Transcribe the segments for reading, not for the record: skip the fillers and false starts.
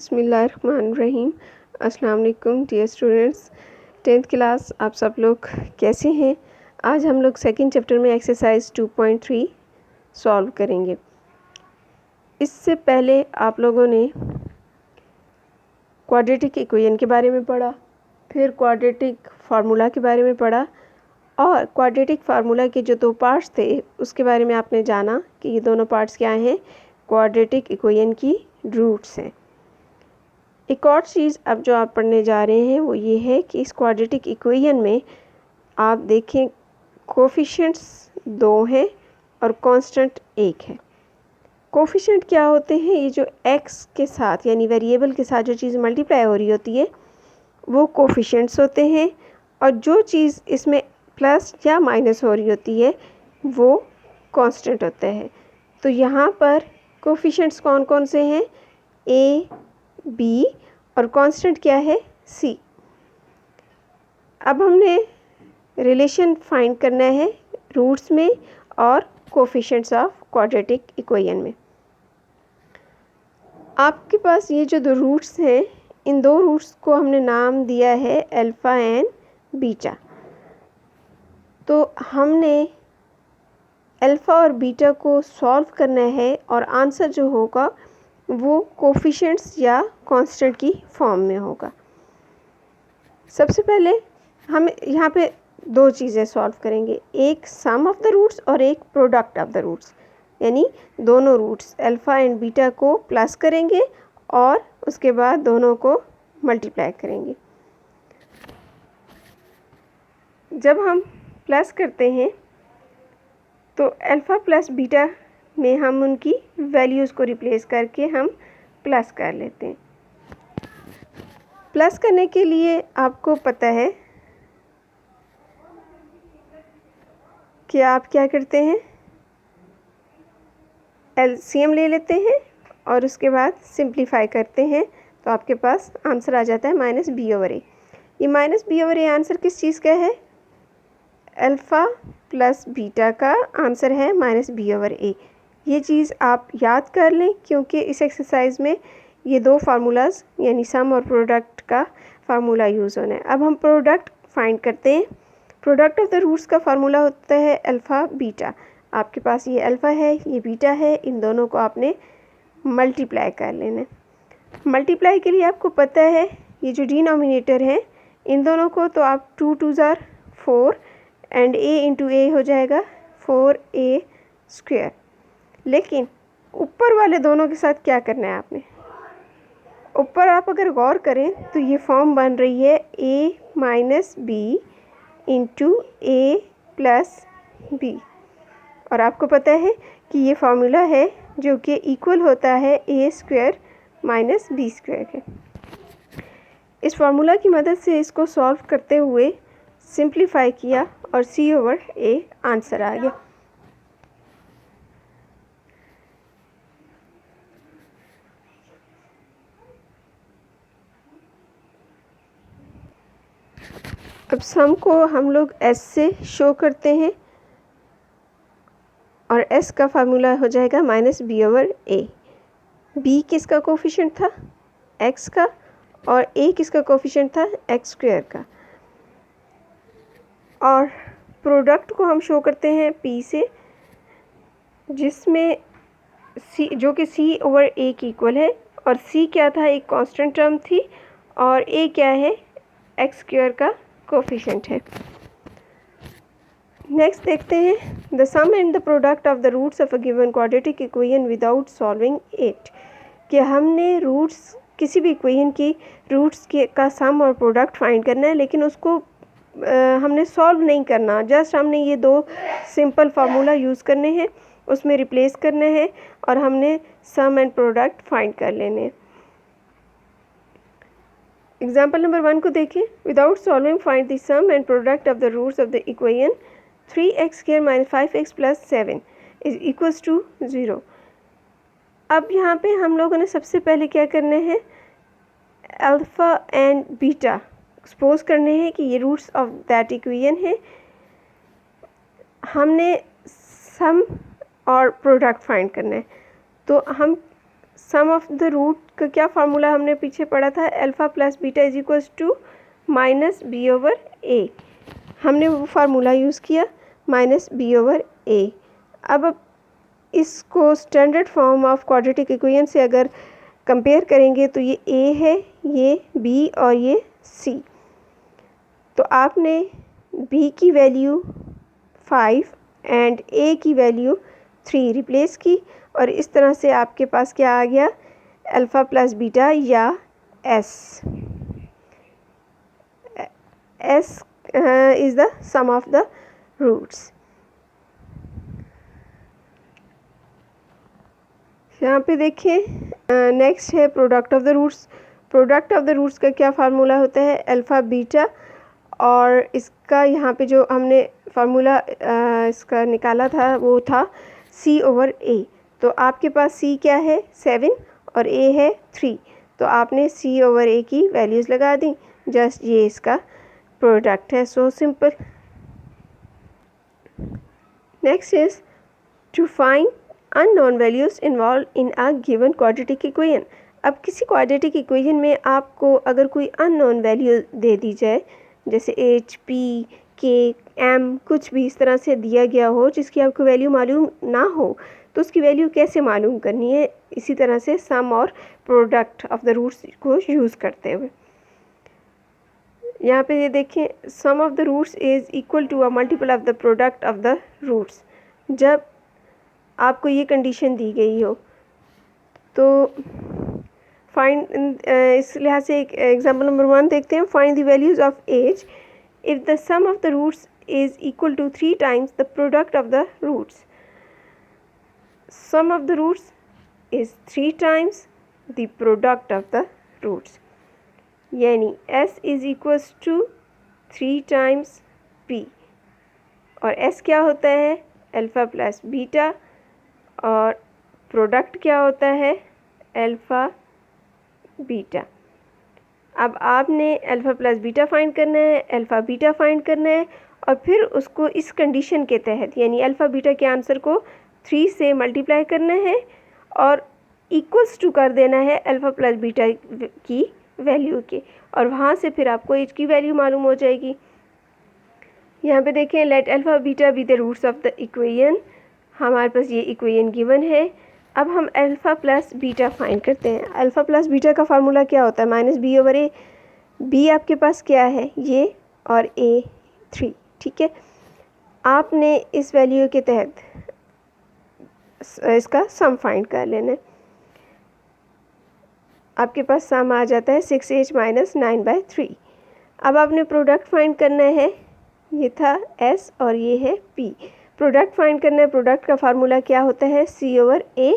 बिस्मिल्लाहिर्रहमानिर्रहीम। अस्सलाम वालेकुम डियर स्टूडेंट्स, 10th क्लास आप सब लोग कैसे हैं। आज हम लोग सेकंड चैप्टर में एक्सरसाइज 2.3 सॉल्व करेंगे। इससे पहले आप लोगों ने क्वाड्रेटिक इक्वेशन के बारे में पढ़ा, फिर क्वाड्रेटिक फार्मूला के बारे में पढ़ा और क्वाड्रेटिक फार्मूला के जो दो पार्ट्स थे उसके बारे में आपने जाना कि ये दोनों पार्ट्स क्या हैं, क्वाड्रेटिक इक्वेशन की रूट्स हैं। एक और चीज़ अब जो आप पढ़ने जा रहे हैं वो ये है कि इस क्वाड्रेटिक इक्वेशन में आप देखें कोफिशिएंट्स 2 हैं और कांस्टेंट 1 है। कोफिशिएंट क्या होते हैं? ये जो x के साथ यानी वेरिएबल के साथ जो चीज़ मल्टीप्लाई हो रही होती है वो कोफिशिएंट्स होते हैं, और जो चीज़ इसमें प्लस या माइनस हो रही होती है वो कांस्टेंट होता है। तो यहाँ पर कोफिशिएंट्स कौन कौन से हैं? a, b और कांस्टेंट क्या है? c। अब हमने रिलेशन फाइंड करना है रूट्स में और कोफिशिएंट्स ऑफ क्वाड्रेटिक इक्वेशन में। आपके पास ये जो दो रूट्स हैं, इन दो रूट्स को हमने नाम दिया है अल्फ़ा एंड बीटा। तो हमने अल्फ़ा और बीटा को सॉल्व करना है और आंसर जो होगा वो कोफिशिएंट्स या कांस्टेंट की फॉर्म में होगा। सबसे पहले हम यहाँ पे दो चीज़ें सॉल्व करेंगे, एक सम ऑफ द रूट्स और एक प्रोडक्ट ऑफ द रूट्स, यानी दोनों रूट्स अल्फ़ा एंड बीटा को प्लस करेंगे और उसके बाद दोनों को मल्टीप्लाई करेंगे। जब हम प्लस करते हैं तो अल्फ़ा प्लस बीटा में हम उनकी वैल्यूज़ को रिप्लेस करके हम प्लस कर लेते हैं। प्लस करने के लिए आपको पता है कि आप क्या करते हैं, एलसीएम ले लेते हैं और उसके बाद सिंप्लीफाई करते हैं, तो आपके पास आंसर आ जाता है -b/a। ये -b/a आंसर किस चीज़ का है? अल्फ़ा प्लस बीटा का आंसर है -b/a। ये चीज़ आप याद कर लें क्योंकि इस एक्सरसाइज में ये दो फार्मूलाज यानी सम और प्रोडक्ट का फार्मूला यूज़ होना है। अब हम प्रोडक्ट फाइंड करते हैं। प्रोडक्ट ऑफ द रूट्स का फार्मूला होता है अल्फ़ा बीटा। आपके पास ये अल्फ़ा है, ये बीटा है, इन दोनों को आपने मल्टीप्लाई कर लेना है। मल्टीप्लाई के लिए आपको पता है ये जो डिनोमिनेटर है इन दोनों को तो आप 2 2 ज़ार 4 एंड a इंटू a हो जाएगा 4a²। लेकिन ऊपर वाले दोनों के साथ क्या करना है आपने? ऊपर आप अगर गौर करें तो ये फॉर्म बन रही है a minus b into a plus b, और आपको पता है कि ये फार्मूला है जो कि इक्वल होता है a² माइनस b² के। इस फार्मूला की मदद से इसको सॉल्व करते हुए सिंप्लीफाई किया और c/a आंसर आ गया। अब सम को हम लोग s से शो करते हैं और s का फार्मूला हो जाएगा -b/a। b किसका कोफिशिएंट था? x का, और a किसका कोफिशिएंट था? x² का। और प्रोडक्ट को हम शो करते हैं p से, जिसमें c जो कि c/a की इक्वल है, और c क्या था? एक कांस्टेंट टर्म थी, और a क्या है? x² का कोफिशिएंट है। नेक्स्ट देखते हैं the sum and the product of the roots of a given quadratic equation without solving it. कि हमने रूट्स किसी भी इक्वेशन की रूट्स के का सम और प्रोडक्ट फाइंड करना है, लेकिन उसको हमने सॉल्व नहीं करना, जस्ट हमने ये दो सिंपल फार्मूला यूज़ करने हैं, उसमें रिप्लेस करने हैं और हमने सम एंड प्रोडक्ट फाइंड कर लेने हैं। एग्जाम्पल नंबर 1 को देखें। Without solving find the sum and product of the roots of the equation 3x² - 5x + 7 is equals to 0। अब यहाँ पे हम लोगों ने सबसे पहले क्या करने हैं, अल्फ़ा एंड बीटा सपोज करने हैं कि ये रूट्स ऑफ दैट इक्वेशन है। हमने सम और प्रोडक्ट फाइंड करना है, तो हम सम ऑफ द रूट का क्या फार्मूला हमने पीछे पढ़ा था, alpha plus beta is equals to minus B over A. हमने वो फार्मूला यूज़ किया माइनस बी ओवर ए। अब इसको standard form of quadratic equation से अगर कंपेयर करेंगे तो ये ए है, ये बी और ये सी। तो आपने बी की वैल्यू 5 एंड ए की वैल्यू 3 रिप्लेस की और इस तरह से आपके पास क्या आ गया, अल्फ़ा प्लस बीटा या s. S is the sum of the roots. यहाँ पे देखिए नेक्स्ट है product of the roots. Product of the roots का क्या फार्मूला होता है, अल्फ़ा बीटा, और इसका यहाँ पे जो हमने फार्मूला इसका निकाला था वो था सी ओवर ए। तो आपके पास सी क्या है 7 और ए है 3, तो आपने सी ओवर ए की वैल्यूज़ लगा दी, जस्ट ये इसका प्रोडक्ट है। So simple. Next is to find unknown values involve in a given quadratic equation. अब किसी क्वाड्रेटिक इक्वेशन में आपको अगर कोई अननोन वैल्यू दे दी जाए, जैसे एच, पी, के, एम, कुछ भी इस तरह से दिया गया हो जिसकी आपको वैल्यू मालूम ना हो, तो उसकी वैल्यू कैसे मालूम करनी है, इसी तरह से सम और प्रोडक्ट ऑफ द रूट्स को यूज़ करते हुए। यहाँ पे ये देखें, sum of the roots is equal to a multiple of the product of the roots. जब आपको ये कंडीशन दी गई हो तो फाइंड, इस लिहाज से एक एग्जाम्पल नंबर 1 देखते हैं। Find the values of as if the sum of the roots is equal to 3 times the product of the roots. Sum of the roots is 3 times the product of the roots, यानी s is equals to 3 times p, और s क्या होता है, alpha plus beta, और product क्या होता है, alpha beta. अब आपने अल्फ़ा प्लस बीटा फाइंड करना है, अल्फ़ा बीटा फाइंड करना है, और फिर उसको इस कंडीशन के तहत, यानी अल्फ़ा बीटा के आंसर को 3 से मल्टीप्लाई करना है और इक्वल्स टू कर देना है अल्फ़ा प्लस बीटा की वैल्यू के, और वहाँ से फिर आपको एच की वैल्यू मालूम हो जाएगी। यहाँ पे देखें, let alpha beta be the roots of the equation. हमारे पास ये इक्वेशन गिवन है। अब हम अल्फ़ा प्लस बीटा फाइंड करते हैं। अल्फ़ा प्लस बीटा का फार्मूला क्या होता है, minus B over a. B आपके पास क्या है, ये, और ए 3, ठीक है। आपने इस वैल्यू के तहत इसका सम फाइंड कर लेना है। आपके पास सम आ जाता है 6h माइनस 9/3। अब आपने प्रोडक्ट फाइंड करना है, ये था s और ये है p। प्रोडक्ट फाइंड करना है, प्रोडक्ट का फार्मूला क्या होता है, c ओवर a।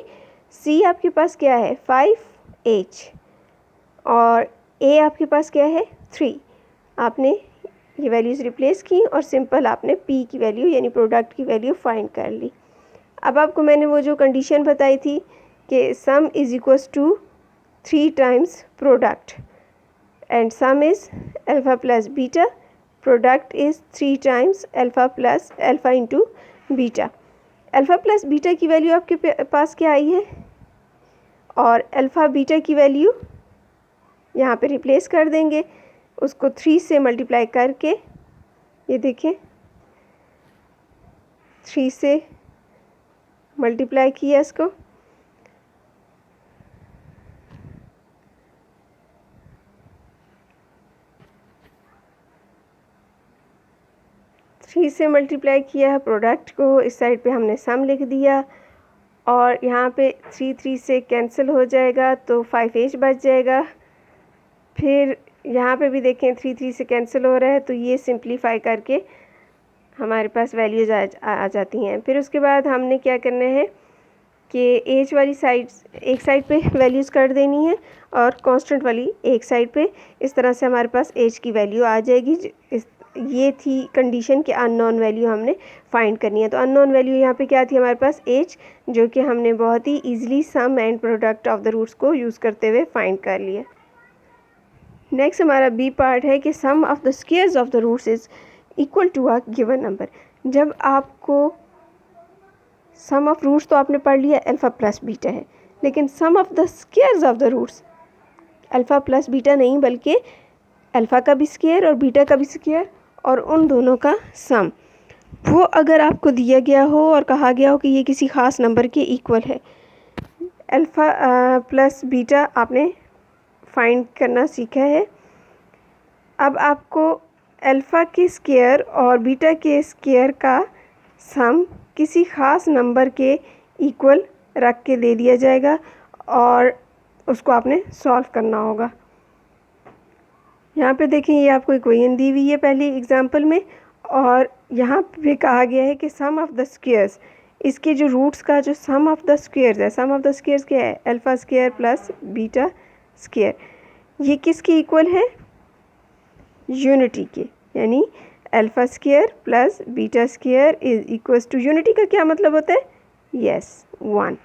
c आपके पास क्या है 5h, और a आपके पास क्या है 3। आपने ये वैल्यूज़ रिप्लेस की और सिंपल आपने p की वैल्यू यानी प्रोडक्ट की वैल्यू फाइंड कर ली। अब आपको मैंने वो जो कंडीशन बताई थी कि sum is equals to 3 times product, and sum is alpha plus beta, product is 3 times alpha into beta. Alpha plus beta की वैल्यू आपके पास क्या आई है, और अल्फ़ा बीटा की वैल्यू यहाँ पे रिप्लेस कर देंगे, उसको 3 से मल्टीप्लाई करके, ये देखें 3 से मल्टीप्लाई किया इसको, थ्री से मल्टीप्लाई किया है प्रोडक्ट को, इस साइड पे हमने सम लिख दिया, और यहाँ पे 3 से कैंसिल हो जाएगा तो 5h बच जाएगा। फिर यहाँ पे भी देखें 3 से कैंसिल हो रहा है, तो ये सिंप्लीफाई करके हमारे पास वैल्यूज आ जाती हैं। फिर उसके बाद हमने क्या करना है कि एज वाली साइड एक साइड पे वैल्यूज़ कर देनी है और कांस्टेंट वाली एक साइड पे, इस तरह से हमारे पास एज की वैल्यू आ जाएगी। ये थी कंडीशन कि अननोन वैल्यू हमने फाइंड करनी है। तो अननोन वैल्यू यहाँ पे क्या थी हमारे पास, एज, जो कि हमने बहुत ही easily sum and product of the roots को यूज़ करते हुए फाइंड कर लिया। नेक्स्ट हमारा बी पार्ट है कि sum of the squares of the roots is equal to a given number. जब आपको सम ऑफ रूट्स तो आपने पढ़ लिया अल्फ़ा प्लस बीटा है, लेकिन sum of the squares of the roots, alpha plus beta नहीं बल्कि अल्फ़ा का भी स्क्वायर और बीटा का भी स्क्वायर और उन दोनों का सम, वो अगर आपको दिया गया हो और कहा गया हो कि ये किसी ख़ास नंबर के इक्वल है। अल्फ़ा प्लस बीटा आपने फाइंड करना सीखा है। अब आपको अल्फ़ा के स्क्वायर और बीटा के स्क्वायर का सम किसी ख़ास नंबर के इक्वल रख के दे दिया जाएगा और उसको आपने सॉल्व करना होगा। यहाँ पे देखें, ये आपको इक्वेशन दी हुई है पहली एग्जांपल में, और यहाँ पे कहा गया है कि सम ऑफ द स्क्वायर्स, इसके जो रूट्स का जो सम ऑफ द स्क्वायर्स है, सम ऑफ द स्क्वायर्स क्या है, alpha square plus beta square, ये किसके इक्वल है, यूनिटी के, यानी alpha square plus beta square is equals to, unity का क्या मतलब होता है, यस 1।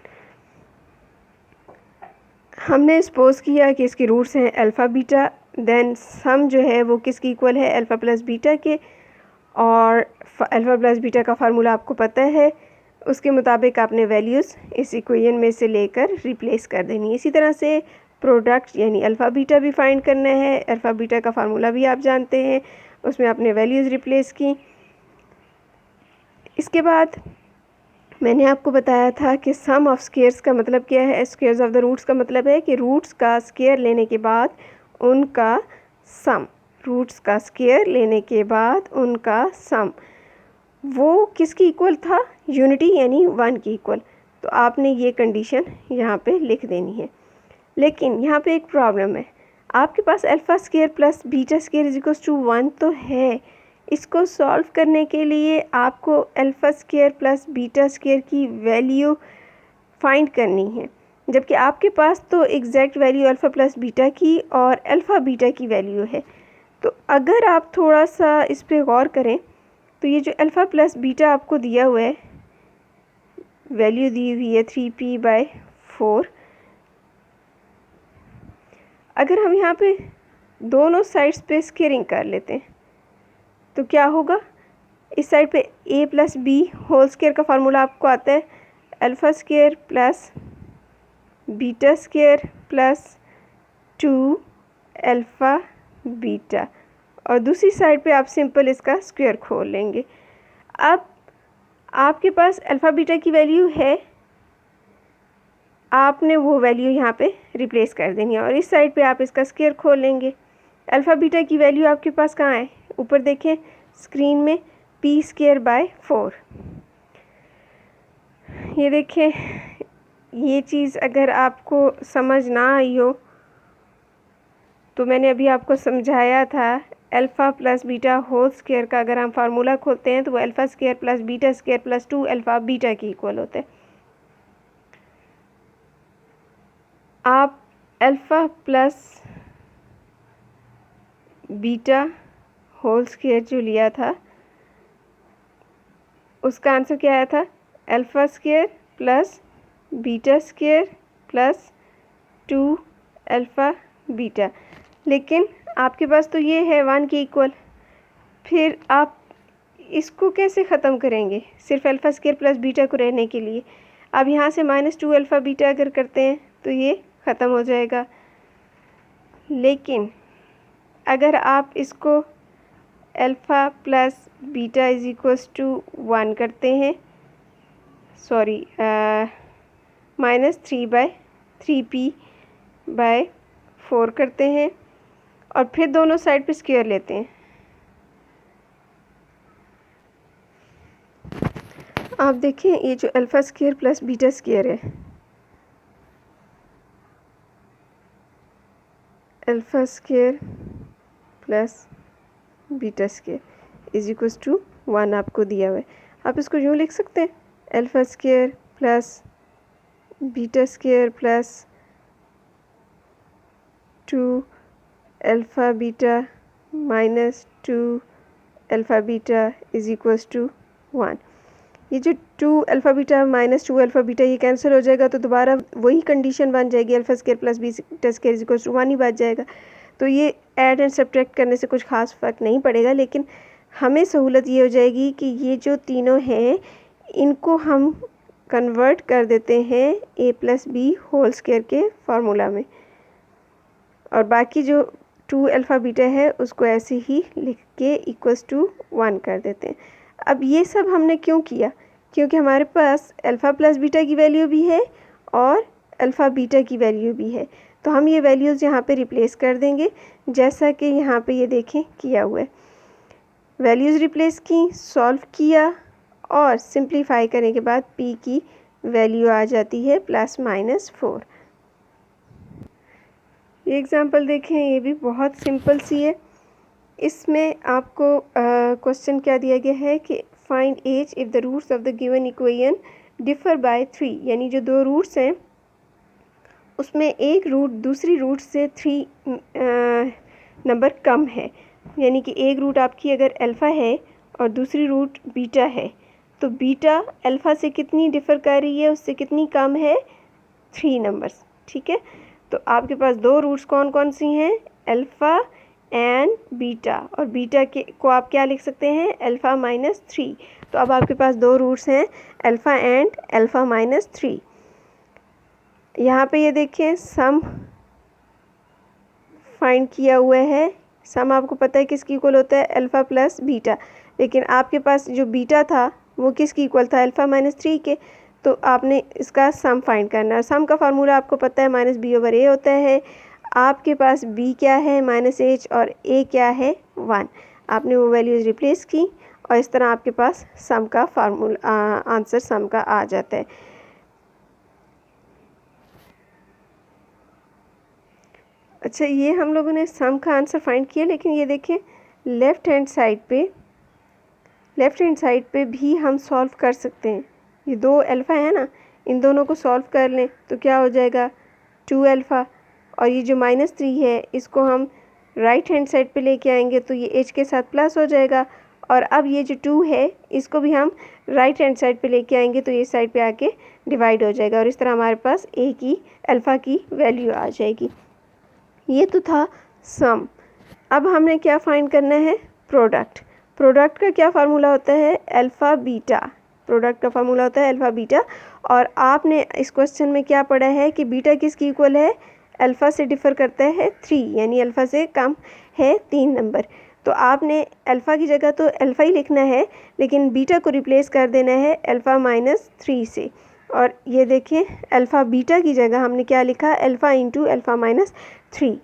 हमने सपोज किया कि इसके रूट्स हैं अल्फ़ा बीटा, देन सम जो है वो किसकी इक्वल है, अल्फ़ा प्लस बीटा के, और अल्फ़ा प्लस बीटा का फार्मूला आपको पता है, उसके मुताबिक आपने वैल्यूज़ इस इक्वेशन में से लेकर रिप्लेस कर देनी है। इसी तरह से प्रोडक्ट यानी अल्फ़ा बीटा भी फाइंड करना है, अल्फ़ा बीटा का फार्मूला भी आप जानते हैं, उसमें आपने वैल्यूज़ रिप्लेस की। इसके बाद मैंने आपको बताया था कि सम ऑफ स्क्वायर्स का मतलब क्या है, स्क्वायर्स ऑफ द रूट्स का मतलब है कि रूट्स का स्क्वायर लेने के बाद उनका सम, रूट्स का स्क्वायर लेने के बाद उनका सम वो किसकी इक्वल था, यूनिटी यानी 1 की इक्वल। तो आपने ये कंडीशन यहाँ पे लिख देनी है। लेकिन यहाँ पे एक प्रॉब्लम है, आपके पास alpha square plus beta square is equals to 1 तो है, इसको सॉल्व करने के लिए आपको alpha square plus beta square की वैल्यू फाइंड करनी है, जबकि आपके पास तो exact value alpha plus beta की और अल्फ़ा बीटा की वैल्यू है। तो अगर आप थोड़ा सा इस पर गौर करें तो ये जो अल्फ़ा प्लस बीटा आपको दिया हुआ है, वैल्यू दी हुई है 3p/4, अगर हम यहाँ पे दोनों साइड्स पे स्क्वेयरिंग कर लेते हैं तो क्या होगा, इस साइड पे a plus b whole square का फार्मूला आपको आता है alpha square plus beta square plus 2 alpha beta, और दूसरी साइड पे आप सिंपल इसका स्क्वायर खोल लेंगे। अब आपके पास अल्फ़ा बीटा की वैल्यू है, आपने वो वैल्यू यहाँ पे रिप्लेस कर देनी है और इस साइड पे आप इसका स्क्वायर खोल लेंगे। अल्फ़ा बीटा की वैल्यू आपके पास कहाँ है, ऊपर देखें स्क्रीन में, p²/4। ये देखें, ये चीज़ अगर आपको समझ ना आई हो तो मैंने अभी आपको समझाया था, alpha plus beta whole square का अगर हम फार्मूला खोलते हैं तो वो alpha square plus beta square plus 2 alpha beta की इक्वल होता है। आप alpha plus beta whole square जो लिया था उसका आंसर क्या आया था, alpha square plus beta square plus 2 alpha beta, लेकिन आपके पास तो ये है 1 की इक्वल, फिर आप इसको कैसे ख़त्म करेंगे, सिर्फ अल्फ़ा स्क्वायर प्लस बीटा को रहने के लिए। अब यहाँ से -2 अल्फ़ा बीटा अगर करते हैं तो ये ख़त्म हो जाएगा, लेकिन अगर आप इसको alpha plus beta is equals to 1 करते हैं, सॉरी -3/3p/4 करते हैं और फिर दोनों साइड पे स्क्वायर लेते हैं, आप देखें ये जो alpha square plus beta square है, alpha square plus beta square is equals to 1 आपको दिया हुआ है। आप इसको यूँ लिख सकते हैं, alpha square plus beta square plus 2 alpha beta minus 2 alpha beta is equals to 1। ये जो 2 alpha beta minus 2 alpha beta ये कैंसिल हो जाएगा तो दोबारा वही कंडीशन बन जाएगी, alpha square plus beta square is equals to 1 ही बच जाएगा। तो ये ऐड एंड सब्ट्रैक्ट करने से कुछ खास फ़र्क नहीं पड़ेगा, लेकिन हमें सहूलत ये हो जाएगी कि ये जो तीनों हैं इनको हम कन्वर्ट कर देते हैं ए प्लस बी होल स्क्वायर के फार्मूला में, और बाकी जो 2 अल्फ़ा बीटा है उसको ऐसे ही लिख के इक्वल्स टू 1 कर देते हैं। अब ये सब हमने क्यों किया? क्योंकि हमारे पास अल्फ़ा प्लस बीटा की वैल्यू भी है और अल्फ़ा बीटा की वैल्यू भी है, तो हम ये वैल्यूज़ यहाँ पे रिप्लेस कर देंगे जैसा कि यहाँ पे ये देखें किया हुआ है। वैल्यूज़ रिप्लेस की, सॉल्व किया और सिंप्लीफाई करने के बाद p की वैल्यू आ जाती है ±4। ये एग्ज़ाम्पल देखें, ये भी बहुत सिंपल सी है। इसमें आपको क्वेश्चन क्या दिया गया है कि find edge if the roots of the given equation differ by 3, यानी जो 2 रूट्स हैं उसमें एक रूट दूसरी रूट से 3 नंबर कम है, यानी कि एक रूट आपकी अगर अल्फ़ा है और दूसरी रूट बीटा है, तो बीटा अल्फ़ा से कितनी डिफ़र कर रही है, उससे कितनी कम है, 3 नंबर्स। ठीक है, तो आपके पास 2 रूट्स कौन कौन सी हैं, अल्फ़ा एंड बीटा, और बीटा के को आप क्या लिख सकते हैं, अल्फ़ा -3। तो अब आपके पास 2 रूट्स हैं, अल्फ़ा एंड अल्फ़ा -3। यहाँ पे ये देखिए सम फाइंड किया हुआ है। सम आपको पता है किसकी इक्वल होता है, अल्फ़ा प्लस बीटा, लेकिन आपके पास जो बीटा था वो किसकी इक्वल था, अल्फ़ा -3 के। तो आपने इसका सम फाइंड करना है। सम का फार्मूला आपको पता है -b/a होता है। आपके पास b क्या है, -h, और a क्या है, 1। आपने वो वैल्यूज़ रिप्लेस की और इस तरह आपके पास सम का फार्मूला आंसर सम का आ जाता है। अच्छा, ये हम लोगों ने सम का आंसर फाइंड किया, लेकिन ये देखें लेफ़्ट हैंड साइड पे भी हम सॉल्व कर सकते हैं। ये 2 अल्फ़ा है ना, इन दोनों को सॉल्व कर लें तो क्या हो जाएगा, 2 अल्फ़ा, और ये जो -3 है इसको हम राइट हैंड साइड पे लेके आएंगे तो ये h के साथ प्लस हो जाएगा, और अब ये जो 2 है इसको भी हम राइट हैंड साइड पे लेके आएंगे तो ये साइड पे आके डिवाइड हो जाएगा, और इस तरह हमारे पास a की अल्फ़ा की वैल्यू आ जाएगी। ये तो था सम। अब हमने क्या फाइंड करना है, प्रोडक्ट। प्रोडक्ट का क्या फार्मूला होता है, अल्फ़ा बीटा। प्रोडक्ट का फार्मूला होता है अल्फ़ा बीटा, और आपने इस क्वेश्चन में क्या पढ़ा है कि बीटा किसकी इक्वल है, अल्फ़ा से डिफ़र करता है 3, यानी अल्फ़ा से कम है 3 नंबर। तो आपने अल्फ़ा की जगह तो अल्फ़ा ही लिखना है, लेकिन बीटा को रिप्लेस कर देना है अल्फ़ा -3 से, और ये देखिए अल्फ़ा बीटा की जगह हमने क्या लिखा, अल्फ़ा इंटू अल्फ़ा -3।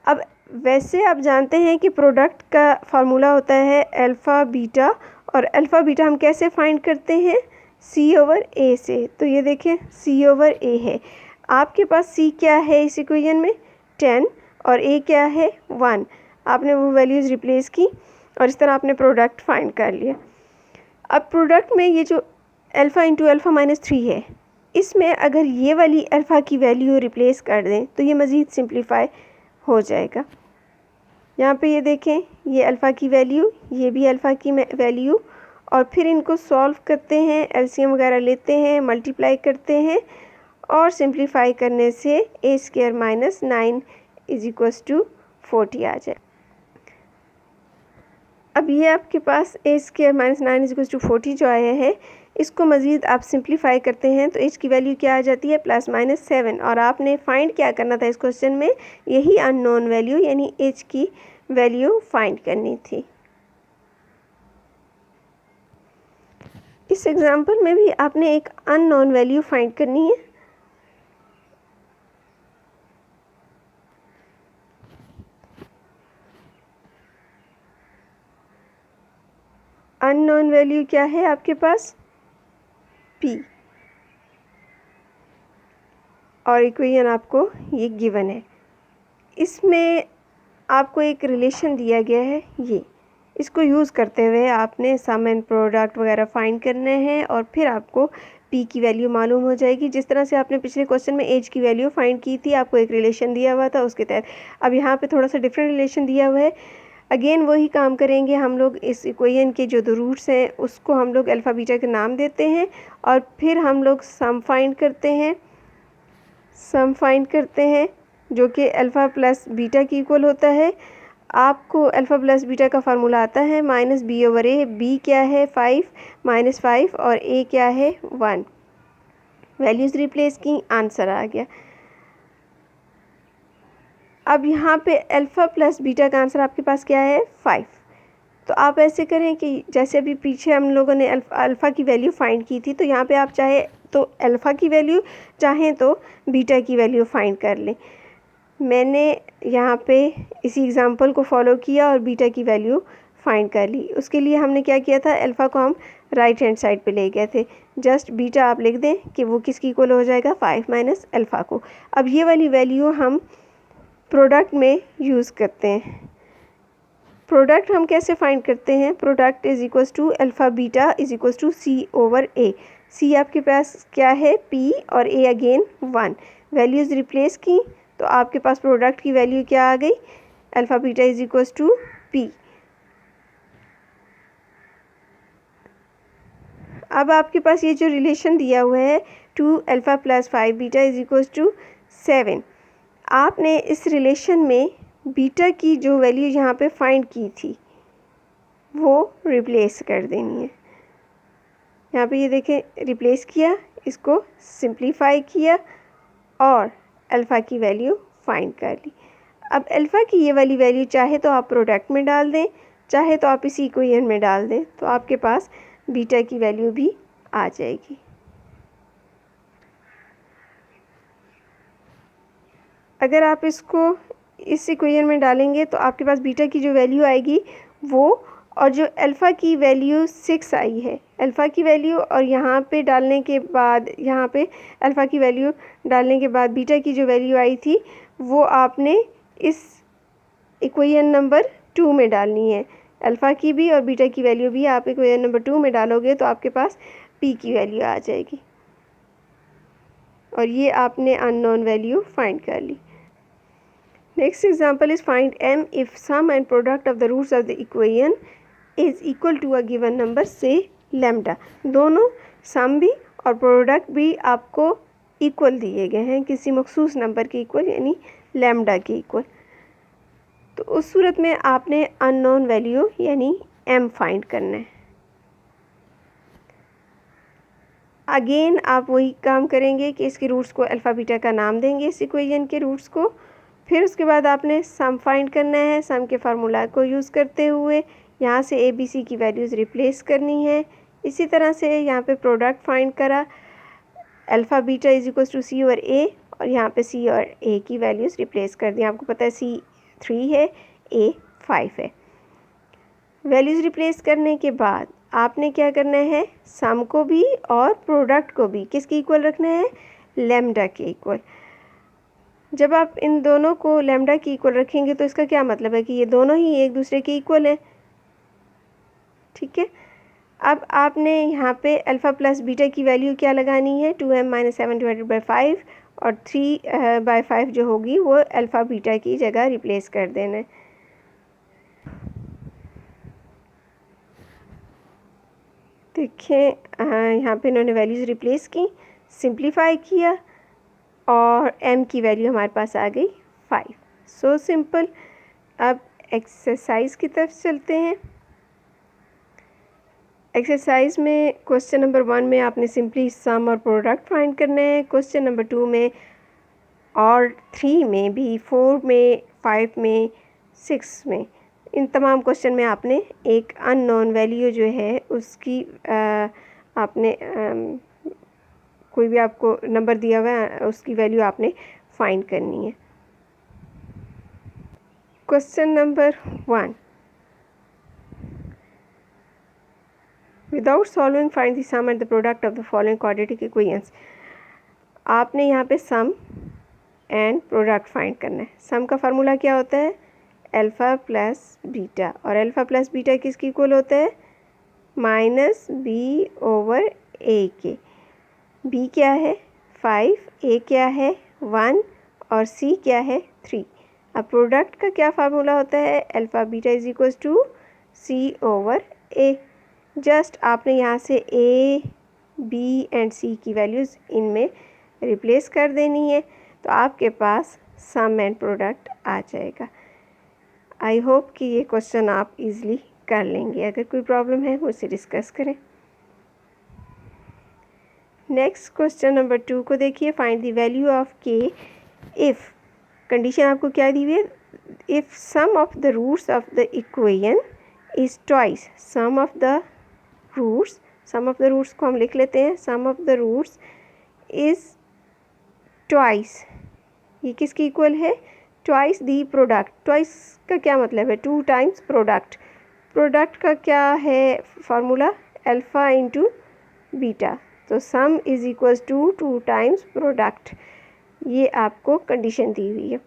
अब वैसे आप जानते हैं कि प्रोडक्ट का फार्मूला होता है अल्फ़ा बीटा, और अल्फ़ा बीटा हम कैसे फाइंड करते हैं, C/A से। तो ये देखें C/A है, आपके पास C क्या है इस इक्वेशन में, 10, और A क्या है, 1। आपने वो वैल्यूज़ रिप्लेस की और इस तरह आपने प्रोडक्ट फाइंड कर लिया। अब प्रोडक्ट में ये जो अल्फ़ा इंटू अल्फ़ा -3 है, इसमें अगर ये वाली अल्फ़ा की वैल्यू रिप्लेस कर दें तो ये मज़ीद सिंप्लीफाई हो जाएगा। यहाँ पे ये देखें, ये अल्फ़ा की वैल्यू, ये भी अल्फ़ा की वैल्यू, और फिर इनको सॉल्व करते हैं, एलसीएम वगैरह लेते हैं, मल्टीप्लाई करते हैं, और सिंप्लीफाई करने से a² - 9 = 40 आ जाए। अब ये आपके पास a² - 9 = 40 जो आया है, इसको मज़ीद आप सिंप्लीफाई करते हैं तो h की वैल्यू क्या आ जाती है, ±7। और आपने फाइंड क्या करना था इस क्वेश्चन में, यही अननोन वैल्यू यानी h की वैल्यू फाइंड करनी थी। इस एग्जांपल में भी आपने एक अननोन वैल्यू फाइंड करनी है। अननोन वैल्यू क्या है आपके पास, p, और इक्वेशन आपको ये गिवन है। इसमें आपको एक रिलेशन दिया गया है, ये इसको यूज़ करते हुए आपने सम एंड प्रोडक्ट वगैरह फाइंड करने हैं, और फिर आपको p की वैल्यू मालूम हो जाएगी। जिस तरह से आपने पिछले क्वेश्चन में h की वैल्यू फाइंड की थी, आपको एक रिलेशन दिया हुआ था उसके तहत। अब यहाँ पे थोड़ा सा डिफरेंट रिलेशन दिया हुआ है। अगेन वही काम करेंगे हम लोग, इस इक्वेशन के जो 2 रूट्स हैं उसको हम लोग अल्फ़ा बीटा के नाम देते हैं, और फिर हम लोग सम फाइंड करते हैं जो कि अल्फ़ा प्लस बीटा की इक्वल होता है। आपको अल्फ़ा प्लस बीटा का फार्मूला आता है -b/a। b क्या है, 5 -5, और a क्या है, 1। वैल्यूज़ रिप्लेस की, आंसर आ गया। अब यहाँ पे अल्फ़ा प्लस बीटा का आंसर आपके पास क्या है? 5। तो आप ऐसे करें कि जैसे अभी पीछे हम लोगों ने अल्फ़ा की वैल्यू फाइंड की थी, तो यहाँ पे आप चाहे तो अल्फ़ा की वैल्यू, चाहें तो बीटा की वैल्यू फाइंड कर लें। मैंने यहाँ पे इसी एग्ज़ाम्पल को फॉलो किया और बीटा की वैल्यू फाइंड कर ली। उसके लिए हमने क्या किया था, अल्फ़ा को हम राइट हैंड साइड पे ले गए थे। जस्ट बीटा आप लिख दें कि वो किसकी इक्वल हो जाएगा, 5 माइनस अल्फ़ा को। अब ये वाली वैल्यू हम प्रोडक्ट में यूज़ करते हैं। प्रोडक्ट हम कैसे फाइंड करते हैं? Product is equals to alpha beta is equals to C over A. C आपके पास क्या है, पी, और ए अगेन 1। वैल्यूज़ रिप्लेस की तो आपके पास प्रोडक्ट की वैल्यू क्या आ गई, alpha beta is equals to p. अब आपके पास ये जो रिलेशन दिया हुआ है 2 alpha plus 5 beta is equals to 7, आपने इस रिलेशन में बीटा की जो वैल्यू यहाँ पे फाइंड की थी वो रिप्लेस कर देनी है। यहाँ पे ये देखें, रिप्लेस किया, इसको सिंप्लीफाई किया और अल्फ़ा की वैल्यू फाइंड कर ली। अब अल्फ़ा की ये वाली वैल्यू चाहे तो आप प्रोडक्ट में डाल दें, चाहे तो आप इसी इक्वेशन में डाल दें, तो आपके पास बीटा की वैल्यू भी आ जाएगी। अगर आप इसको इस इक्वेशन में डालेंगे तो आपके पास बीटा की जो वैल्यू आएगी वो, और जो अल्फ़ा की वैल्यू 6 आई है, अल्फ़ा की वैल्यू, और यहाँ पे डालने के बाद, यहाँ पे अल्फ़ा की वैल्यू डालने के बाद बीटा की जो वैल्यू आई थी वो आपने इस इक्वेशन नंबर 2 में डालनी है। अल्फ़ा की भी और बीटा की वैल्यू भी आप इक्वेशन नंबर 2 में डालोगे तो आपके पास पी की वैल्यू आ जाएगी, और ये आपने अननोन वैल्यू फाइंड कर ली। Next example is find m if sum and product of the roots of the equation is equal to a given number, say lambda। दोनों सम भी और प्रोडक्ट भी आपको इक्वल दिए गए हैं, किसी मखसूस नंबर के इक्वल, यानी लैम्डा के इक्वल। तो उस सूरत में आपने अननोन वैल्यू यानी m फाइंड करना है। अगेन आप वही काम करेंगे कि इसके रूट्स को अल्फ़ा बीटा का नाम देंगे, इस इक्वेशन के रूट्स को। फिर उसके बाद आपने सम फाइंड करना है। सम के फार्मूला को यूज़ करते हुए यहाँ से ए बी सी की वैल्यूज़ रिप्लेस करनी है। इसी तरह से यहाँ पे प्रोडक्ट फाइंड करा, alpha beta is equals to C और ए, और यहाँ पे सी और ए की वैल्यूज़ रिप्लेस कर दी। आपको पता है सी 3 है, ए 5 है। वैल्यूज़ रिप्लेस करने के बाद आपने क्या करना है, सम को भी और प्रोडक्ट को भी किसके इक्वल रखना है, लैम्डा के इक्वल। जब आप इन दोनों को लैम्डा की इक्वल रखेंगे तो इसका क्या मतलब है कि ये दोनों ही एक दूसरे के इक्वल हैं, ठीक है। अब आपने यहाँ पे अल्फ़ा प्लस बीटा की वैल्यू क्या लगानी है, 2m माइनस 7 डिवाइडेड बाई 5, और 3/5 जो होगी वो अल्फ़ा बीटा की जगह रिप्लेस कर देना है। देखिए यहाँ पे इन्होंने वैल्यूज़ रिप्लेस की, सिंप्लीफाई किया, और m की वैल्यू हमारे पास आ गई 5। So simple. अब एक्सरसाइज की तरफ चलते हैं। एक्सरसाइज में क्वेश्चन नंबर 1 में आपने सिंपली सम और प्रोडक्ट फाइंड करना है। क्वेश्चन नंबर 2 में और 3 में भी, 4 में, 5 में, 6 में, इन तमाम क्वेश्चन में आपने एक अननोन वैल्यू जो है उसकी आपने कोई भी आपको नंबर दिया हुआ है उसकी वैल्यू आपने फाइंड करनी है। Question number 1, without solving find the sum and the product of the following quadratic equations. आपने यहाँ पे सम एंड प्रोडक्ट फाइंड करना है। सम का फार्मूला क्या होता है, अल्फ़ा प्लस बीटा, और अल्फ़ा प्लस बीटा किसकी इक्वल होता है, माइनस बी ओवर ए के। बी क्या है 5, ए क्या है 1, और सी क्या है 3। अब प्रोडक्ट का क्या फार्मूला होता है, alpha beta is equals to C over a. Just आपने यहाँ से ए, बी एंड सी की वैल्यूज़ इनमें रिप्लेस कर देनी है, तो आपके पास सम एंड प्रोडक्ट आ जाएगा। आई होप कि ये क्वेश्चन आप इजीली कर लेंगे। अगर कोई प्रॉब्लम है मुझसे डिस्कस करें। नेक्स्ट क्वेश्चन नंबर 2 को देखिए, find the value of k if, condition आपको क्या दी हुई है, if sum of the roots of the equation is twice sum of the roots, sum of the roots को हम लिख लेते हैं, sum of the roots is twice, ये किसकी इक्वल है, ट्वाइस दी प्रोडक्ट। ट्वाइस का क्या मतलब है, 2 टाइम्स प्रोडक्ट। प्रोडक्ट का क्या है फार्मूला, अल्फ़ा इंटू बीटा, तो sum is equals to 2 times product. ये आपको कंडीशन दी हुई है।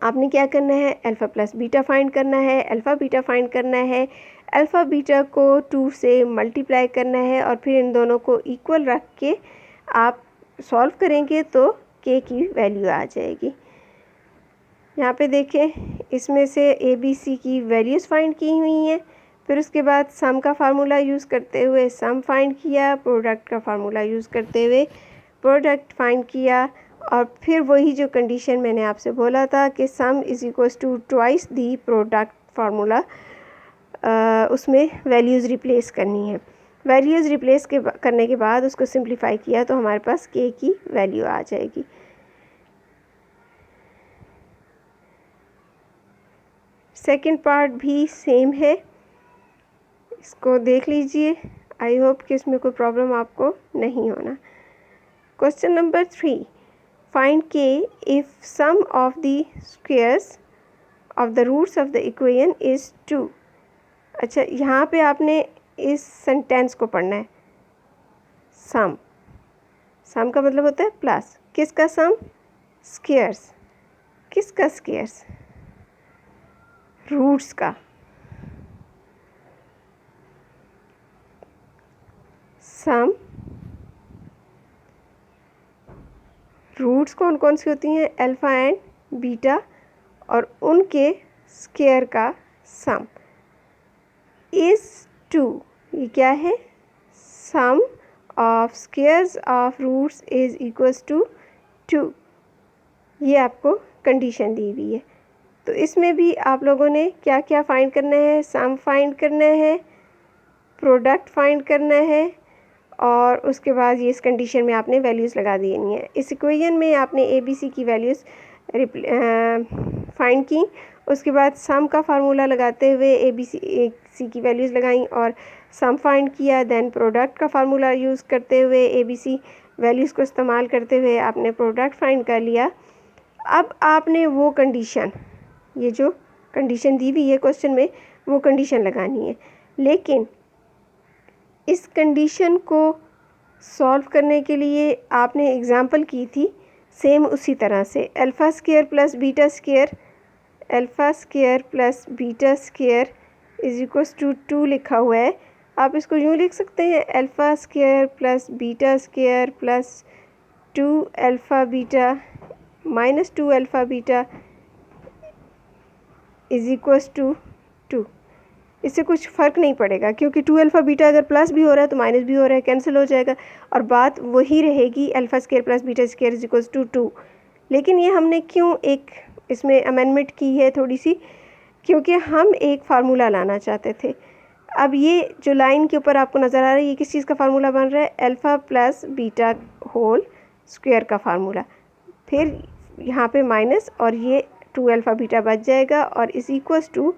आपने क्या करना है, अल्फ़ा प्लस बीटा फाइंड करना है, अल्फ़ा बीटा फाइंड करना है, अल्फ़ा बीटा को 2 से मल्टीप्लाई करना है और फिर इन दोनों को इक्वल रख के आप सॉल्व करेंगे तो के की वैल्यू आ जाएगी। यहाँ पे देखें, इसमें से ए बी सी की वैल्यूज़ फाइंड की हुई हैं, फिर उसके बाद सम का फार्मूला यूज़ करते हुए सम फाइंड किया, प्रोडक्ट का फार्मूला यूज़ करते हुए प्रोडक्ट फाइंड किया, और फिर वही जो कंडीशन मैंने आपसे बोला था कि sum is equals to twice the product formula, उसमें वैल्यूज़ रिप्लेस करनी है। वैल्यूज़ रिप्लेस करने के बाद उसको सिंप्लीफाई किया तो हमारे पास के की वैल्यू आ जाएगी। सेकंड पार्ट भी सेम है, इसको देख लीजिए, आई होप कि इसमें कोई प्रॉब्लम आपको नहीं होना। Question number 3, find k if sum of the squares of the roots of the equation is 2। अच्छा, यहाँ पे आपने इस सेंटेंस को पढ़ना है, सम, सम का मतलब होता है प्लस, किसका सम, स्क्वायर्स, किसका स्क्वायर्स, रूट्स का। सम, रूट्स कौन कौन सी होती हैं, अल्फ़ा एंड बीटा, और उनके स्क्वायर का सम इज़ 2। ये क्या है, sum of squares of roots is equals to 2। ये आपको कंडीशन दी हुई है। तो इसमें भी आप लोगों ने क्या क्या फाइंड करना है, सम फाइंड करना है, प्रोडक्ट फाइंड करना है, और उसके बाद ये इस कंडीशन में आपने वैल्यूज़ लगा देनी है। इस इक्वेशन में आपने ए बी सी की वैल्यूज़ फाइंड की, उसके बाद सम का फार्मूला लगाते हुए ए बी सी की वैल्यूज़ लगाई और सम फाइंड किया, देन प्रोडक्ट का फार्मूला यूज़ करते हुए ए बी सी वैल्यूज़ को इस्तेमाल करते हुए आपने प्रोडक्ट फाइंड कर लिया। अब आपने वो कंडीशन, ये जो कंडीशन दी हुई है क्वेश्चन में, वो कंडीशन लगानी है, लेकिन इस कंडीशन को सॉल्व करने के लिए आपने एग्ज़ाम्पल की थी सेम उसी तरह से, alpha square plus beta square, alpha square plus beta square is equals to 2 लिखा हुआ है। आप इसको यूँ लिख सकते हैं, alpha square plus beta square plus 2 alpha beta minus 2 alpha beta is equals to 2। इससे कुछ फ़र्क नहीं पड़ेगा, क्योंकि 2 अल्फ़ा बीटा अगर प्लस भी हो रहा है तो माइनस भी हो रहा है, कैंसिल हो जाएगा और बात वही रहेगी, alpha square plus beta square is equals to 2। लेकिन ये हमने क्यों एक इसमें अमेंडमेंट की है थोड़ी सी, क्योंकि हम एक फार्मूला लाना चाहते थे। अब ये जो लाइन के ऊपर आपको नज़र आ रहा है, ये किस चीज़ का फार्मूला बन रहा है, alpha plus beta whole square का फार्मूला, फिर यहाँ पे माइनस और ये 2 अल्फ़ा बीटा बच जाएगा और इज इक्वल्स टू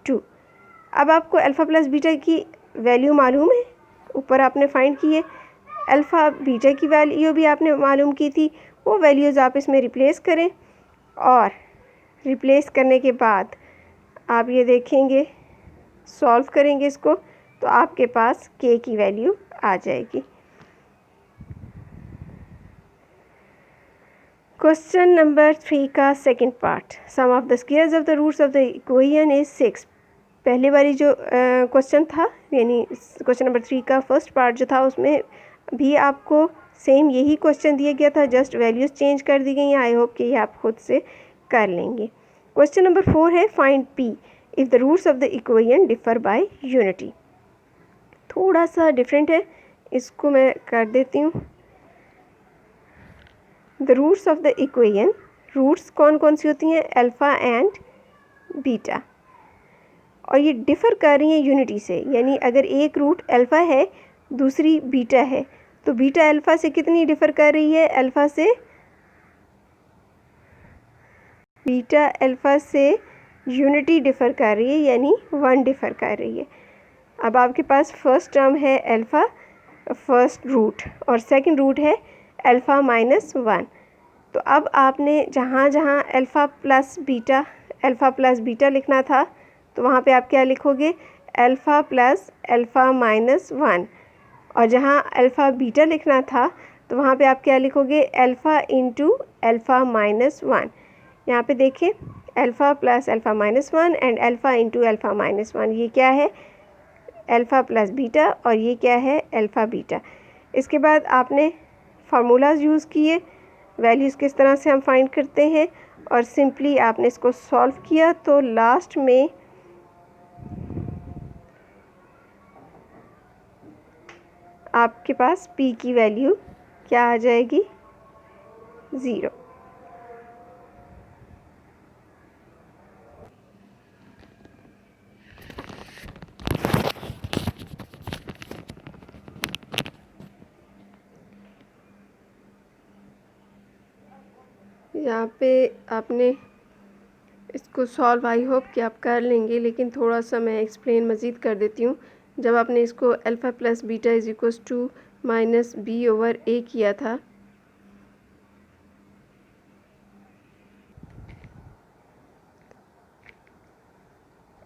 2। अब आपको अल्फ़ा प्लस बीटा की वैल्यू मालूम है, ऊपर आपने फाइंड की है, अल्फ़ा बीटा की वैल्यू भी आपने मालूम की थी, वो वैल्यूज़ आप इसमें रिप्लेस करें, और रिप्लेस करने के बाद आप ये देखेंगे, सॉल्व करेंगे इसको तो आपके पास के की वैल्यू आ जाएगी। क्वेश्चन नंबर 3 का second part, sum of the squares of the roots of the equation is 6। पहले वाली जो क्वेश्चन था, यानी क्वेश्चन नंबर 3 का फर्स्ट पार्ट जो था, उसमें भी आपको सेम यही क्वेश्चन दिया गया था, जस्ट वैल्यूज़ चेंज कर दी गई हैं। आई होप कि ये आप खुद से कर लेंगे। क्वेश्चन नंबर 4 है, find p if the roots of the equation differ by unity. थोड़ा सा डिफरेंट है, इसको मैं कर देती हूँ। The roots of the equation, roots कौन कौन सी होती हैं, अल्फ़ा एंड बीटा, और ये डिफ़र कर रही हैं यूनिटी से, यानी अगर एक रूट अल्फ़ा है दूसरी बीटा है तो बीटा अल्फ़ा से कितनी डिफ़र कर रही है? अल्फ़ा से बीटा अल्फ़ा से यूनिटी डिफ़र कर रही है, यानी 1 डिफ़र कर रही है। अब आपके पास फर्स्ट टर्म है अल्फ़ा फर्स्ट रूट और सेकंड रूट है अल्फ़ा माइनस 1। तो अब आपने जहाँ जहाँ अल्फ़ा प्लस बीटा लिखना था, तो वहाँ पे आप क्या लिखोगे? Alpha plus alpha minus 1। और जहाँ अल्फ़ा बीटा लिखना था, तो वहाँ पे आप क्या लिखोगे? Alpha into alpha minus 1। यहाँ पे देखिए, alpha plus alpha minus 1 and alpha into alpha minus 1। ये क्या है? अल्फ़ा प्लस बीटा, और ये क्या है? Alpha beta. इसके बाद आपने फार्मूलाज यूज़ किए, वैल्यूज़ किस तरह से हम फाइंड करते हैं, और सिंपली आपने इसको सॉल्व किया, तो लास्ट में आपके पास p की वैल्यू क्या आ जाएगी? 0। यहाँ पे आपने इसको सॉल्व, आई होप कि आप कर लेंगे, लेकिन थोड़ा सा मैं एक्सप्लेन मज़ीद कर देती हूँ। जब आपने इसको alpha plus beta is equals to minus B over a किया था,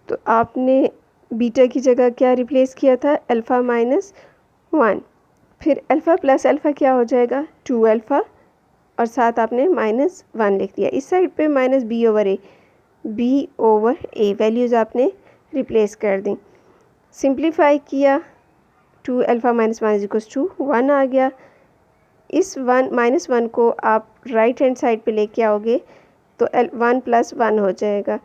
तो आपने बीटा की जगह क्या रिप्लेस किया था? Alpha minus 1। फिर अल्फ़ा प्लस अल्फ़ा क्या हो जाएगा? 2 अल्फ़ा, और साथ आपने माइनस 1 लिख दिया। इस साइड पे minus B over a values आपने रिप्लेस कर दी। सिंप्लीफाई किया, 2 alpha minus 1 is equals to 1 आ गया। इस माइनस 1 को आप राइट हैंड साइड पे लेके आओगे, तो 1 प्लस 1 हो जाएगा।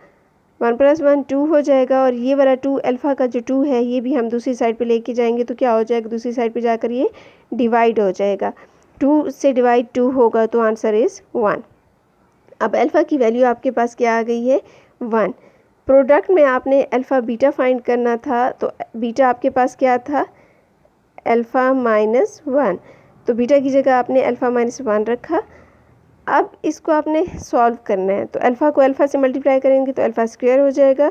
1 प्लस 1 2 हो जाएगा, और ये वाला 2 अल्फ़ा का जो 2 है, ये भी हम दूसरी साइड पे लेके जाएंगे, तो क्या हो जाएगा? दूसरी साइड पे जाकर ये डिवाइड हो जाएगा। 2 से डिवाइड 2 होगा, तो आंसर इज़ 1। अब अल्फ़ा की वैल्यू आपके पास क्या आ गई है? 1। प्रोडक्ट में आपने अल्फ़ा बीटा फाइंड करना था, तो बीटा आपके पास क्या था? Alpha minus 1। तो बीटा की जगह आपने अल्फ़ा माइनस 1 रखा। अब इसको आपने सॉल्व करना है, तो अल्फ़ा को अल्फ़ा से मल्टीप्लाई करेंगे तो अल्फ़ा स्क्वायर हो जाएगा।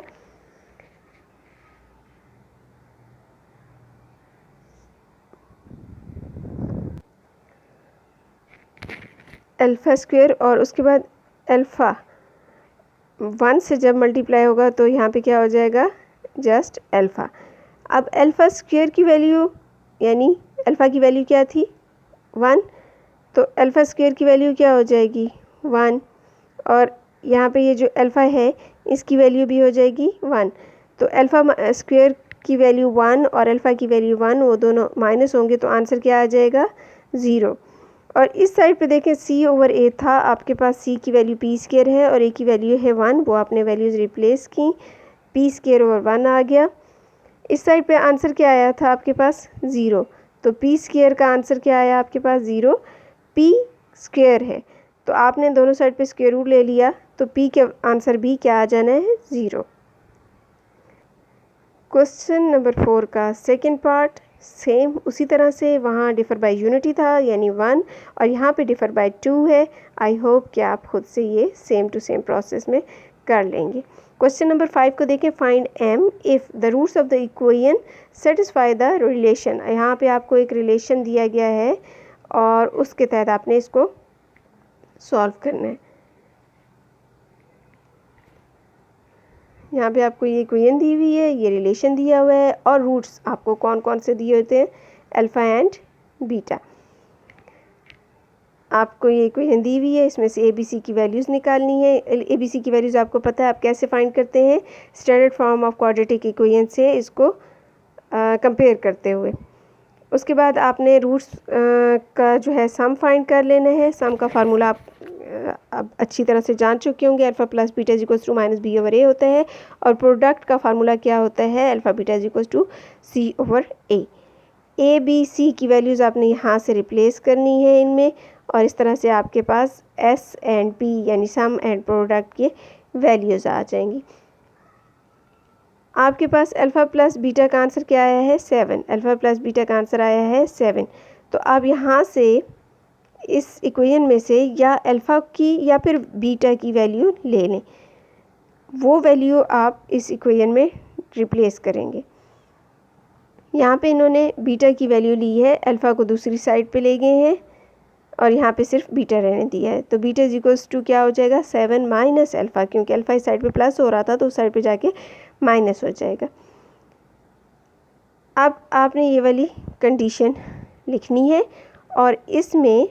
अल्फ़ा स्क्वायर, और उसके बाद अल्फ़ा 1 से जब मल्टीप्लाई होगा, तो यहाँ पे क्या हो जाएगा? Just alpha. अब अल्फ़ा स्क्वायर की वैल्यू, यानी अल्फ़ा की वैल्यू क्या थी? 1। तो अल्फ़ा स्क्वायर की वैल्यू क्या हो जाएगी? 1। और यहाँ पे ये जो अल्फ़ा है, इसकी वैल्यू भी हो जाएगी 1। तो अल्फ़ा स्क्वायर की वैल्यू 1 और अल्फ़ा की वैल्यू 1, वो दोनों माइनस होंगे, तो आंसर क्या आ जाएगा? 0। और इस साइड पे देखें, c ओवर a था आपके पास, c की वैल्यू p स्क्वायर है और a की वैल्यू है 1, वो आपने वैल्यूज़ रिप्लेस की, p स्क्वायर ओवर 1 आ गया। इस साइड पे आंसर क्या आया था आपके पास? 0। तो p स्क्वायर का आंसर क्या आया आपके पास? 0। p स्क्वायर है, तो आपने दोनों साइड पे स्क्वायर रूट ले लिया, तो p के आंसर भी क्या आ जाना है? 0। क्वेश्चन नंबर 4 का सेकंड पार्ट सेम उसी तरह से, वहाँ डिफ़र बाय यूनिटी था यानी 1, और यहाँ पे डिफ़र बाय 2 है। आई होप कि आप खुद से ये सेम टू सेम प्रोसेस में कर लेंगे। क्वेश्चन नंबर 5 को देखें, find m if the roots of the equation satisfy the relation. यहाँ पे आपको एक रिलेशन दिया गया है और उसके तहत आपने इसको सॉल्व करना है। यहाँ पे आपको ये इक्वेशन दी हुई है, ये रिलेशन दिया हुआ है, और रूट्स आपको कौन कौन से दिए होते हैं? Alpha and beta. आपको ये इक्वेशन दी हुई है, इसमें से ABC की वैल्यूज़ निकालनी है। ABC की वैल्यूज़ आपको पता है, आप कैसे फाइंड करते हैं? Standard form of quadratic equation से इसको कंपेयर करते हुए। उसके बाद आपने रूट्स का जो है सम फाइंड कर लेना है। सम का फार्मूला आप अब अच्छी तरह से जान चुके होंगे, alpha plus beta is equals to minus B over a होता है, और प्रोडक्ट का फार्मूला क्या होता है? Alpha beta is equals to C over a b c की वैल्यूज़ आपने यहाँ से रिप्लेस करनी है इनमें, और इस तरह से आपके पास एस एंड पी यानी सम एंड प्रोडक्ट के वैल्यूज़ आ जाएंगी। आपके पास अल्फ़ा प्लस बीटा का आंसर क्या आया है? 7। अल्फ़ा प्लस बीटा का आंसर आया है 7। तो आप यहाँ से इस इक्वेशन में से या अल्फ़ा की या फिर बीटा की वैल्यू ले लें, वो वैल्यू आप इस इक्वेशन में रिप्लेस करेंगे। यहाँ पे इन्होंने बीटा की वैल्यू ली है, अल्फ़ा को दूसरी साइड पे ले गए हैं और यहाँ पे सिर्फ बीटा रहने दिया है। तो बीटा इज इक्वल्स टू क्या हो जाएगा, 7 माइनस अल्फ़ा, क्योंकि अल्फ़ा इस साइड पे प्लस हो रहा था तो उस साइड पे जाके माइनस हो जाएगा। अब आपने ये वाली कंडीशन लिखनी है और इसमें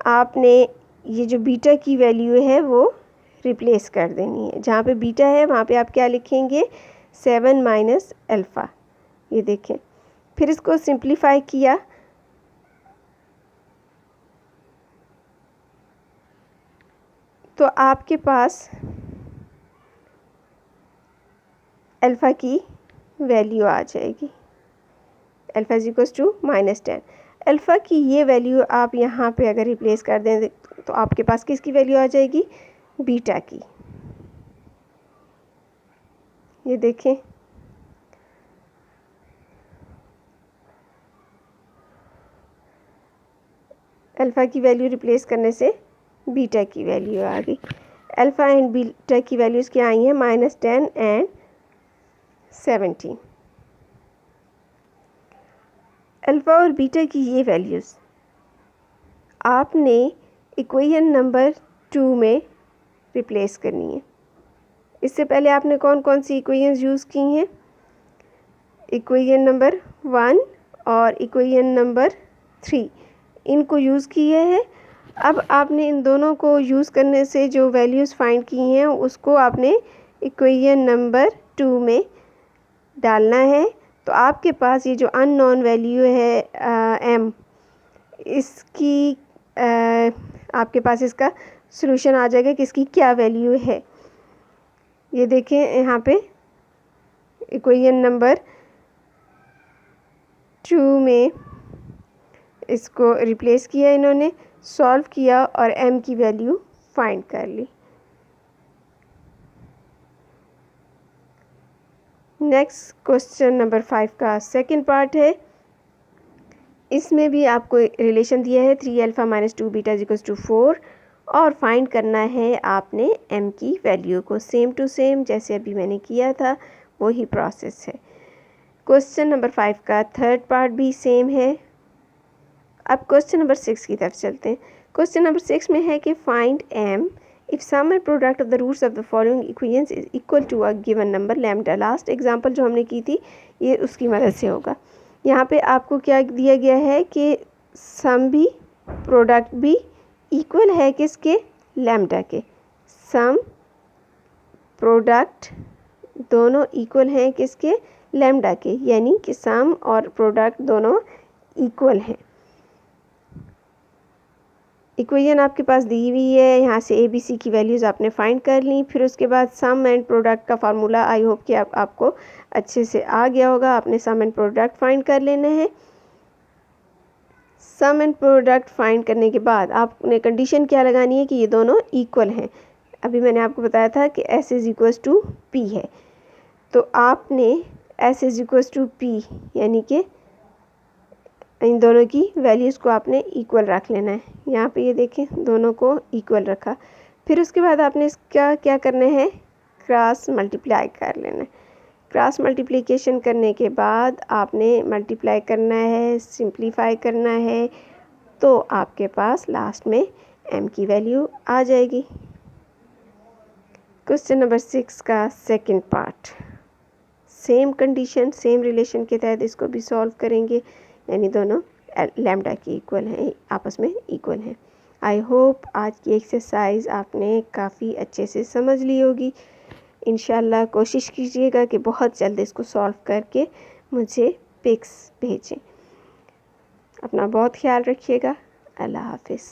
आपने ये जो बीटा की वैल्यू है वो रिप्लेस कर देनी है। जहाँ पे बीटा है वहाँ पे आप क्या लिखेंगे, 7 माइनस अल्फ़ा। ये देखें, फिर इसको सिंप्लीफाई किया तो आपके पास अल्फ़ा की वैल्यू आ जाएगी, alpha is equals to -10। Alpha की ये वैल्यू आप यहाँ पे अगर रिप्लेस कर दें तो आपके पास किसकी वैल्यू आ जाएगी, बीटा की। ये देखें, अल्फ़ा की वैल्यू रिप्लेस करने से बीटा की वैल्यू आ गई। अल्फ़ा एंड बीटा की वैल्यूज़ क्या आई हैं, -10 एंड 17। अल्फ़ा और बीटा की ये वैल्यूज़ आपने इक्वेशन नंबर 2 में रिप्लेस करनी है। इससे पहले आपने कौन कौन सी इक्वेशंस यूज़ की हैं, इक्वेशन नंबर 1 और इक्वेशन नंबर 3, इनको यूज़ किए हैं। अब आपने इन दोनों को यूज़ करने से जो वैल्यूज़ फाइंड की हैं उसको आपने इक्वेशन नंबर 2 में डालना है। तो आपके पास ये जो अननोन वैल्यू है m, इसकी आपके पास इसका सॉल्यूशन आ जाएगा कि इसकी क्या वैल्यू है। ये देखें, यहाँ पे इक्वेशन नंबर 2 में इसको रिप्लेस किया इन्होंने, सॉल्व किया और m की वैल्यू फाइंड कर ली। नेक्स्ट क्वेश्चन नंबर 5 का सेकंड पार्ट है। इसमें भी आपको रिलेशन दिया है 3 alpha minus 2 beta equals to 4 और फाइंड करना है आपने m की वैल्यू को। सेम टू सेम जैसे अभी मैंने किया था वही प्रोसेस है। क्वेश्चन नंबर 5 का थर्ड पार्ट भी सेम है। अब क्वेश्चन नंबर 6 की तरफ चलते हैं। क्वेश्चन नंबर 6 में है कि find m if sum and product of the roots of the following equations is equal to a given number lambda. Last example जो हमने की थी ये उसकी मदद से होगा। यहाँ पे आपको क्या दिया गया है कि सम भी प्रोडक्ट भी इक्वल है किसके, लैम्डा के। सम प्रोडक्ट दोनों इक्वल हैं किसके, लैम्डा के, यानी कि सम और प्रोडक्ट दोनों इक्वल हैं। इक्वेशन आपके पास दी हुई है, यहाँ से ए बी सी की वैल्यूज़ आपने फाइंड कर ली। फिर उसके बाद सम एंड प्रोडक्ट का फार्मूला आई होप कि आपको अच्छे से आ गया होगा। आपने सम एंड प्रोडक्ट फाइंड कर लेने हैं। सम एंड प्रोडक्ट फाइंड करने के बाद आपने कंडीशन क्या लगानी है कि ये दोनों इक्वल हैं। अभी मैंने आपको बताया था कि s is equals to p है, तो आपने s is equals to p यानी कि इन दोनों की वैल्यूज़ को आपने इक्वल रख लेना है। यहाँ पे ये देखें, दोनों को इक्वल रखा। फिर उसके बाद आपने इसका क्या करना है, क्रॉस मल्टीप्लाई कर लेना है। क्रॉस मल्टीप्लिकेशन करने के बाद आपने मल्टीप्लाई करना है, सिंप्लीफाई करना है, तो आपके पास लास्ट में m की वैल्यू आ जाएगी। क्वेश्चन नंबर 6 का second part, same condition same relation के तहत इसको भी सॉल्व करेंगे, यानी दोनों लैम्डा की इक्वल हैं, आपस में इक्वल हैं। आई होप आज की एक्सरसाइज आपने काफ़ी अच्छे से समझ ली होगी। इंशाल्लाह कोशिश कीजिएगा कि बहुत जल्द इसको सॉल्व करके मुझे पिक्स भेजें। अपना बहुत ख्याल रखिएगा। अल्लाह हाफिज़।